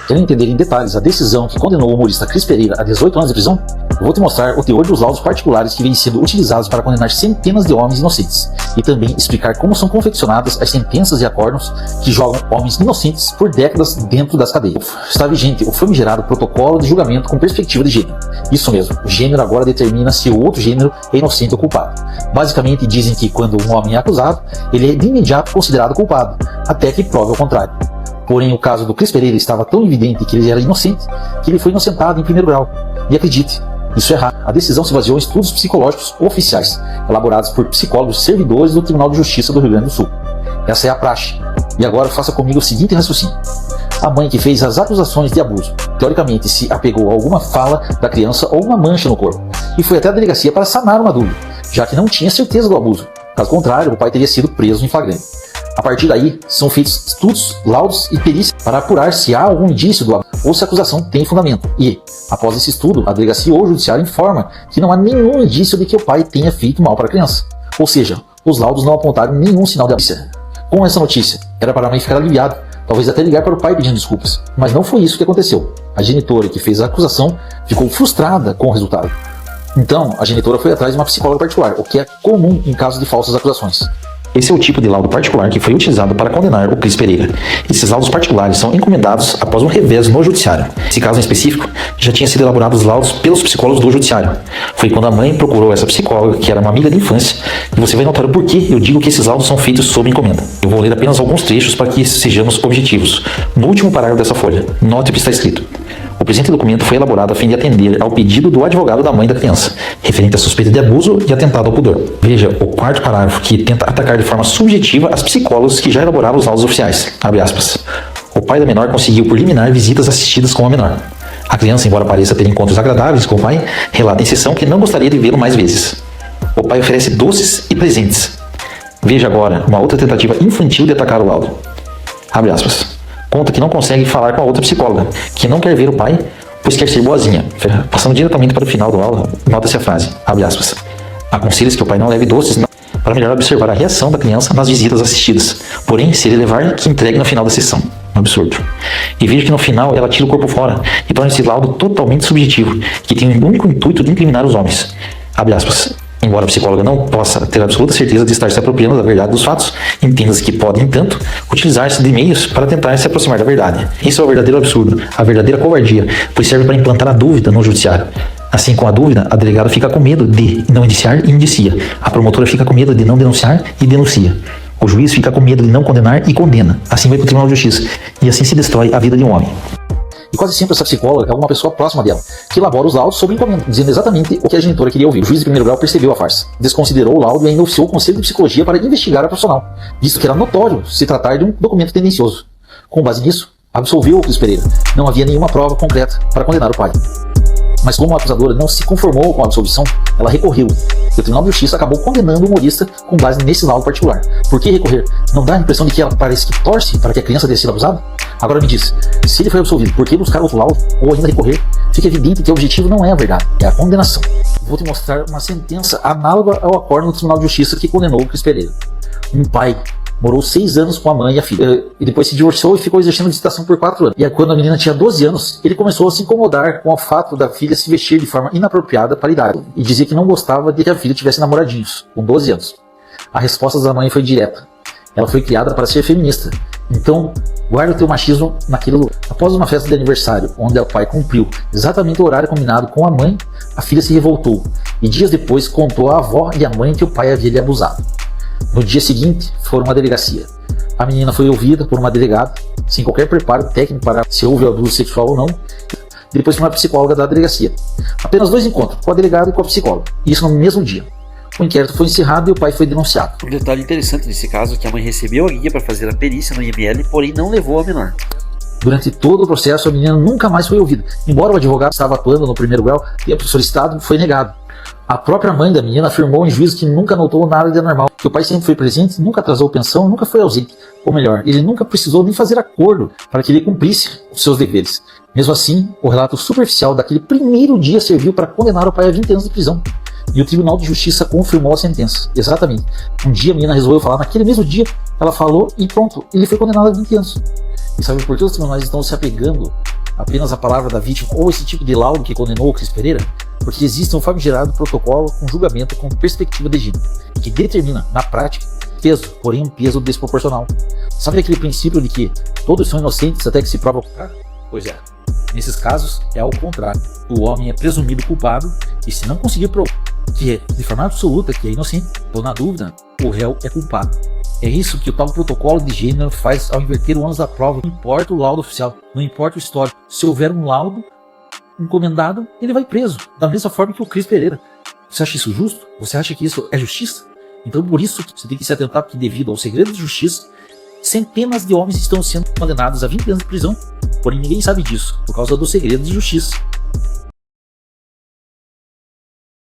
Querem entender em detalhes a decisão que condenou o humorista Cris Pereira a 18 anos de prisão? Eu vou te mostrar o teor dos laudos particulares que vêm sendo utilizados para condenar centenas de homens inocentes e também explicar como são confeccionadas as sentenças e acórdãos que jogam homens inocentes por décadas dentro das cadeias. Está vigente o famigerado protocolo de julgamento com perspectiva de gênero. Isso mesmo, o gênero agora determina se o outro gênero é inocente ou culpado. Basicamente dizem que quando um homem é acusado, ele é de imediato considerado culpado, até que prove o contrário. Porém, o caso do Cris Pereira estava tão evidente que ele era inocente, que ele foi inocentado em primeiro grau. E acredite, isso é errado. A decisão se baseou em estudos psicológicos oficiais, elaborados por psicólogos servidores do Tribunal de Justiça do Rio Grande do Sul. Essa é a praxe. E agora faça comigo o seguinte raciocínio. A mãe que fez as acusações de abuso, teoricamente se apegou a alguma fala da criança ou uma mancha no corpo, e foi até a delegacia para sanar uma dúvida, já que não tinha certeza do abuso. Caso contrário, o pai teria sido preso em flagrante. A partir daí, são feitos estudos, laudos e perícias para apurar se há algum indício do abuso ou se a acusação tem fundamento. E, após esse estudo, a delegacia ou o judiciário informa que não há nenhum indício de que o pai tenha feito mal para a criança. Ou seja, os laudos não apontaram nenhum sinal de abuso. Com essa notícia, era para a mãe ficar aliviada, talvez até ligar para o pai pedindo desculpas. Mas não foi isso que aconteceu. A genitora que fez a acusação ficou frustrada com o resultado. Então, a genitora foi atrás de uma psicóloga particular, o que é comum em caso de falsas acusações. Esse é o tipo de laudo particular que foi utilizado para condenar o Cris Pereira. Esses laudos particulares são encomendados após um revés no judiciário. Nesse caso em específico, já tinha sido elaborados os laudos pelos psicólogos do judiciário. Foi quando a mãe procurou essa psicóloga, que era uma amiga de infância, e você vai notar o porquê eu digo que esses laudos são feitos sob encomenda. Eu vou ler apenas alguns trechos para que sejamos objetivos. No último parágrafo dessa folha, note o que está escrito. O presente documento foi elaborado a fim de atender ao pedido do advogado da mãe da criança, referente à suspeita de abuso e atentado ao pudor. Veja o quarto parágrafo, que tenta atacar de forma subjetiva as psicólogas que já elaboraram os laudos oficiais. Abre aspas. O pai da menor conseguiu por liminar visitas assistidas com a menor. A criança, embora pareça ter encontros agradáveis com o pai, relata em sessão que não gostaria de vê-lo mais vezes. O pai oferece doces e presentes. Veja agora uma outra tentativa infantil de atacar o laudo. Abre aspas. Conta que não consegue falar com a outra psicóloga, que não quer ver o pai, pois quer ser boazinha. Passando diretamente para o final da aula, nota-se a frase, abre aspas. Aconselha-se que o pai não leve doces para melhor observar a reação da criança nas visitas assistidas. Porém, se ele levar, que entregue no final da sessão. Um absurdo. E veja que no final ela tira o corpo fora e torna esse laudo totalmente subjetivo, que tem o único intuito de incriminar os homens. Abre aspas. Embora a psicóloga não possa ter absoluta certeza de estar se apropriando da verdade dos fatos, entenda-se que pode, entanto, utilizar-se de meios para tentar se aproximar da verdade. Isso é o verdadeiro absurdo, a verdadeira covardia, pois serve para implantar a dúvida no judiciário. Assim, com a dúvida, a delegada fica com medo de não indiciar e indicia. A promotora fica com medo de não denunciar e denuncia. O juiz fica com medo de não condenar e condena. Assim vai para o Tribunal de Justiça. E assim se destrói a vida de um homem. E quase sempre essa psicóloga é alguma pessoa próxima dela, que elabora os laudos sob encomenda, dizendo exatamente o que a genitora queria ouvir. O juiz de primeiro grau percebeu a farsa, desconsiderou o laudo e ainda oficiou o Conselho de Psicologia para investigar a profissional, visto que era notório se tratar de um documento tendencioso. Com base nisso, absolveu o Cris Pereira. Não havia nenhuma prova concreta para condenar o pai. Mas como a acusadora não se conformou com a absolvição, ela recorreu. E o Tribunal de Justiça acabou condenando o humorista com base nesse laudo particular. Por que recorrer? Não dá a impressão de que ela parece que torce para que a criança tenha sido abusada? Agora me diz, se ele foi absolvido, por que buscar outro laudo ou ainda recorrer? Fica evidente que o objetivo não é a verdade, é a condenação. Vou te mostrar uma sentença análoga ao acórdão do Tribunal de Justiça que condenou o Cris Pereira. Um pai morou 6 anos com a mãe e a filha, e depois se divorciou e ficou exercendo visitação por 4 anos. E quando a menina tinha 12 anos, ele começou a se incomodar com o fato da filha se vestir de forma inapropriada para a idade, e dizia que não gostava de que a filha tivesse namoradinhos, com 12 anos. A resposta da mãe foi direta. Ela foi criada para ser feminista. Então, guarda o teu machismo naquele lugar. Após uma festa de aniversário, onde o pai cumpriu exatamente o horário combinado com a mãe, a filha se revoltou, e dias depois contou à avó e à mãe que o pai havia lhe abusado. No dia seguinte, foram à delegacia. A menina foi ouvida por uma delegada, sem qualquer preparo técnico para se houve abuso sexual ou não, e depois por uma psicóloga da delegacia. Apenas 2 encontros, com a delegada e com a psicóloga. Isso no mesmo dia. O inquérito foi encerrado e o pai foi denunciado. Um detalhe interessante nesse caso é que a mãe recebeu a guia para fazer a perícia no IML, porém não levou a menor. Durante todo o processo, a menina nunca mais foi ouvida. Embora o advogado estava atuando no primeiro grau, tempo solicitado foi negado. A própria mãe da menina afirmou em juízo que nunca notou nada de anormal, que o pai sempre foi presente, nunca atrasou pensão, nunca foi ausente. Ou melhor, ele nunca precisou nem fazer acordo para que ele cumprisse os seus deveres. Mesmo assim, o relato superficial daquele primeiro dia serviu para condenar o pai a 20 anos de prisão. E o Tribunal de Justiça confirmou a sentença. Exatamente. Um dia a menina resolveu falar, naquele mesmo dia ela falou e pronto, ele foi condenado a 20 anos. E sabe por que os tribunais estão se apegando apenas a palavra da vítima ou esse tipo de laudo que condenou o Cris Pereira? Porque existe um famigerado protocolo com julgamento com perspectiva de gênero, que determina, na prática, peso, porém um peso desproporcional. Sabe aquele princípio de que todos são inocentes até que se prova o contrário? Pois é, nesses casos é ao contrário. O homem é presumido culpado e, se não conseguir provar que é de forma absoluta que é inocente, ou na dúvida, o réu é culpado. É isso que o tal protocolo de gênero faz ao inverter o ônus da prova. Não importa o laudo oficial, não importa o histórico. Se houver um laudo encomendado, ele vai preso, da mesma forma que o Cris Pereira. Você acha isso justo? Você acha que isso é justiça? Então por isso você tem que se atentar, porque devido ao segredo de justiça, centenas de homens estão sendo condenados a 20 anos de prisão. Porém ninguém sabe disso, por causa do segredo de justiça.